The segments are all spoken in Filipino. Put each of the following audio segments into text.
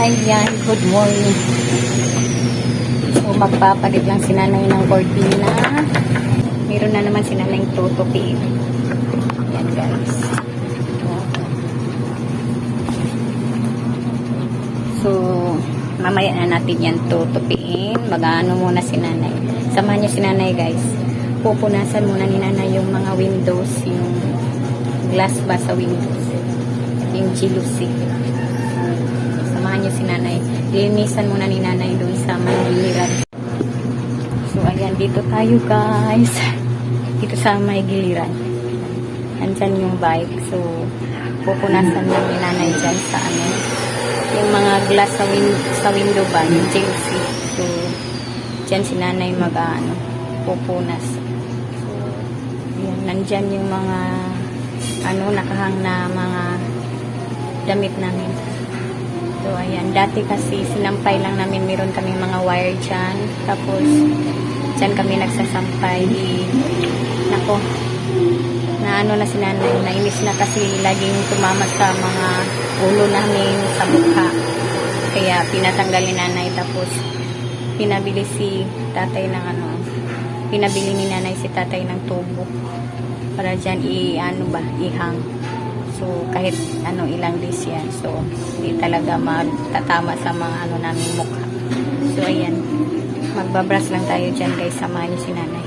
Ayan, good morning. So, magpapalit lang si nanay ng cortina. Meron na naman si nanay tutupiin. Ayan, guys. So, mamaya na natin yan tutupiin. Mag-ano muna si nanay. Samahan niyo si nanay, guys. Pupunasan muna ni nanay yung mga windows, yung glass ba sa windows, yung jealousy. Samahan niyo si nanay. Linisan muna ni nanay doon sa Giliran. So, ayan, dito tayo, guys. Dito sa may Giliran. Andyan yung bike. So, pupunasan mo ni nanay dyan sa ano, yung mga glass sa window ba, yung jealousy. So, dyan si nanay mag-ano, pupunas. So, ayan, nandyan yung mga ano, nakahang na mga damit namin. So, ayan. Dati kasi sinampay lang namin. Meron kaming mga wire dyan. Tapos, dyan kami nagsasampay. Nako, na ano na si nanay. Nainis na kasi laging tumamat sa mga ulo namin sa mukha. Kaya, pinatanggal ni nanay. Tapos, pinabili si tatay ng ano. Pinabili ni nanay si tatay ng tubo. Para dyan ihang. So, kahit ano, ilang days yan. So, hindi talaga magtatama sa mga ano namin mukha. So, ayan. Magbabrush lang tayo dyan, guys. Samahan niyo si nanay.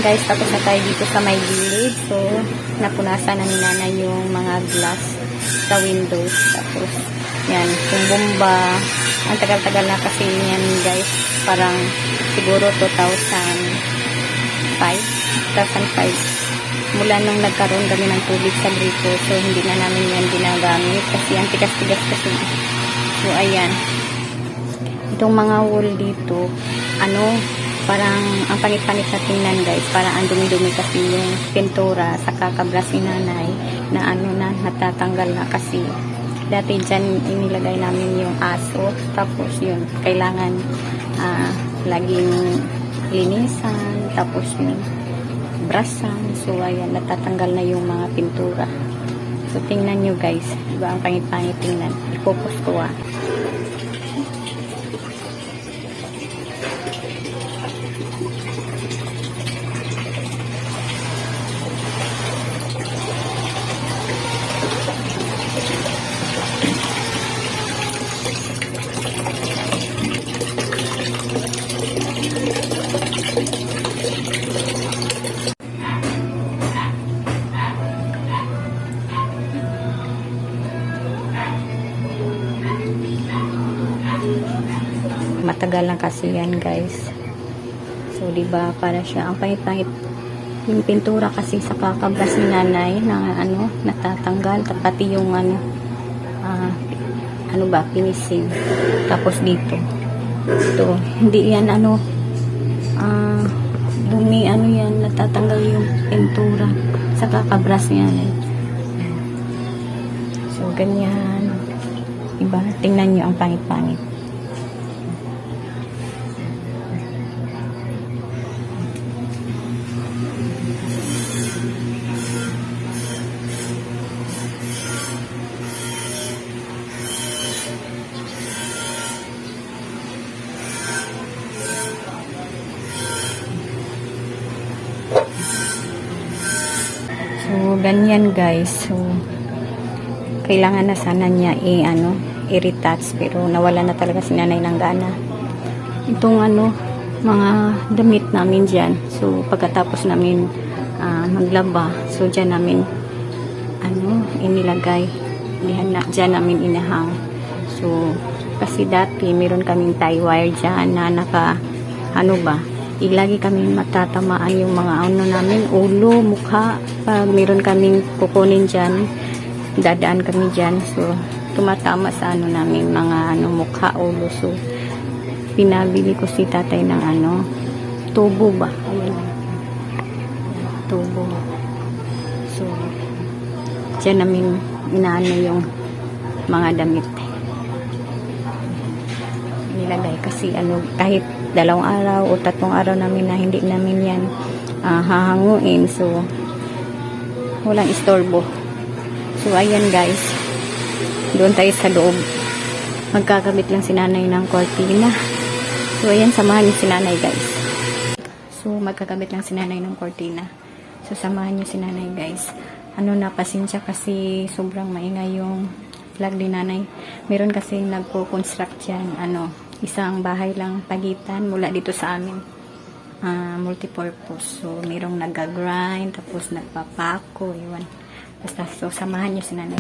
guys, tapos na tayo dito sa may gilid. So, napunasan na ni nanay yung mga glass sa windows. Tapos, yan, yung bomba. Ang tagal-tagal na kasi yan guys. Parang siguro 2005. Mula nung nagkaroon kami ng tubig sa gripo. So, hindi na namin yan ginagamit. Kasi ang tigas-tigas kasi. So, ayan. Itong mga wall dito, parang ang pangit-pangit na tingnan guys, parang ang dumi-dumi kasi yung pintura sa kakabras ni nanay na natatanggal na kasi dati dyan inilagay namin yung aso, tapos yun, kailangan laging linisan, tapos yung brasan, so ayan, natatanggal na yung mga pintura. So tingnan nyo guys, diba ang pangit-pangit tingnan, i-focus ko matagal lang kasi yan guys. So diba para siya ang pangit-pangit yung pintura kasi sa kakabras ni nanay na natatanggal, pati yung finishing. Tapos dito hindi yan dumi yan, natatanggal yung pintura sa kakabras ni nanay. So ganyan, diba, tingnan nyo ang pangit-pangit. So, ganyan guys. So, kailangan na sana niya i-retouch, pero nawala na talaga si nanay ng gana. Itong mga damit namin dyan. So, pagkatapos namin maglaba, so dyan namin inilagay. Dyan namin inahang. So, kasi dati meron kaming tie wire dyan na ilagi kami matatamaan yung mga namin, ulo, mukha. Pag meron kaming kukunin dyan, dadaan kami dyan. So, tumatama sa namin, mga mukha, ulo. So, pinabili ko si tatay ng tubo ba? Ayun. Tubo. So, dyan namin yung mga damit. Nilagay kasi kahit 2 araw o 3 araw namin na hindi namin yan hahanguin, so walang istorbo. So ayan guys, doon tayo sa loob, magkakabit lang si nanay ng cortina. So ayan, samahan niyo si nanay guys. So magkakabit lang si nanay ng cortina, so samahan niyo si nanay guys. Pasensya kasi sobrang maingay yung vlog ni nanay. Meron kasi nagpo-construct yan, isang bahay lang pagitan mula dito sa amin, multipurpose. So merong nag-grind, tapos nagpapako, iwan. Basta, so samahan niyo si nanay.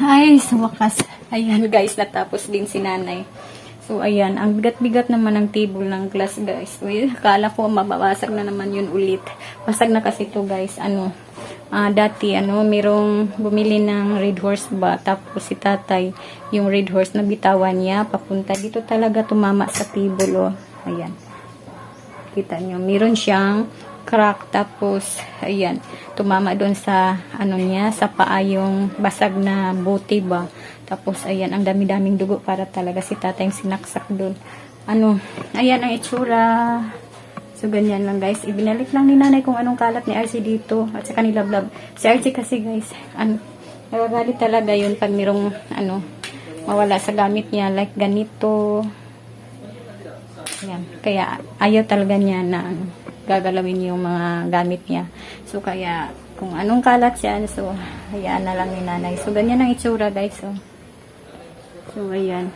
Ay, sa wakas. Ayan guys, natapos din si nanay. So, ayan. Ang bigat-bigat naman ng table ng glass guys. Uy, akala ko mababasag na naman yun ulit. Basag na kasi to guys. Dati, merong bumili ng Red Horse ba. Tapos si tatay, yung Red Horse na bitawan niya, papunta. Dito talaga tumama sa table, oh. Ayan. Kita nyo, meron siyang crack. Tapos, ayan, tumama doon sa, niya, sa paa yung basag na buti ba. Tapos, ayan, ang dami-daming dugo para talaga si tatay yung sinaksak doon. Ayan ang itsura. So, ganyan lang guys. Ibinalik lang ni nanay kung anong kalat ni RC dito. At saka ni Lablab. Si RC kasi guys, nagagalit talaga yun pag merong, mawala sa gamit niya. Like ganito. Ayan. Kaya, ayaw talaga niya na, gagalawin yung mga gamit niya. So, kaya, kung anong kalat yan, so, hayaan na lang ni nanay. So, ganyan ang itsura, guys. So, ayan.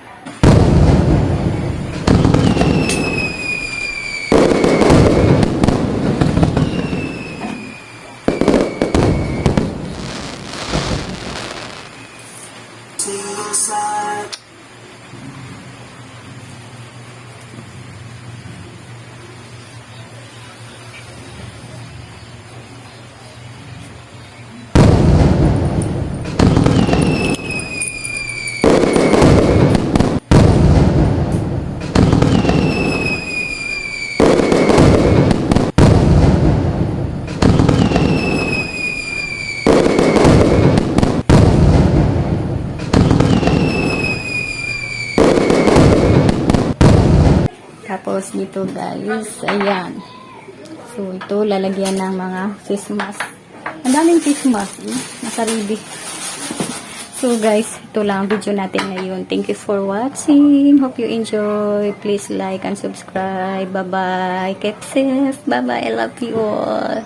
Tapos dito guys, ayan. So ito lalagyan ng mga face mask. Ang daming face mask, nakaribi. So guys, ito lang ang video natin ngayon. Thank you for watching. Hope you enjoy. Please like and subscribe. Bye bye. Keep safe. Bye bye. I love you all.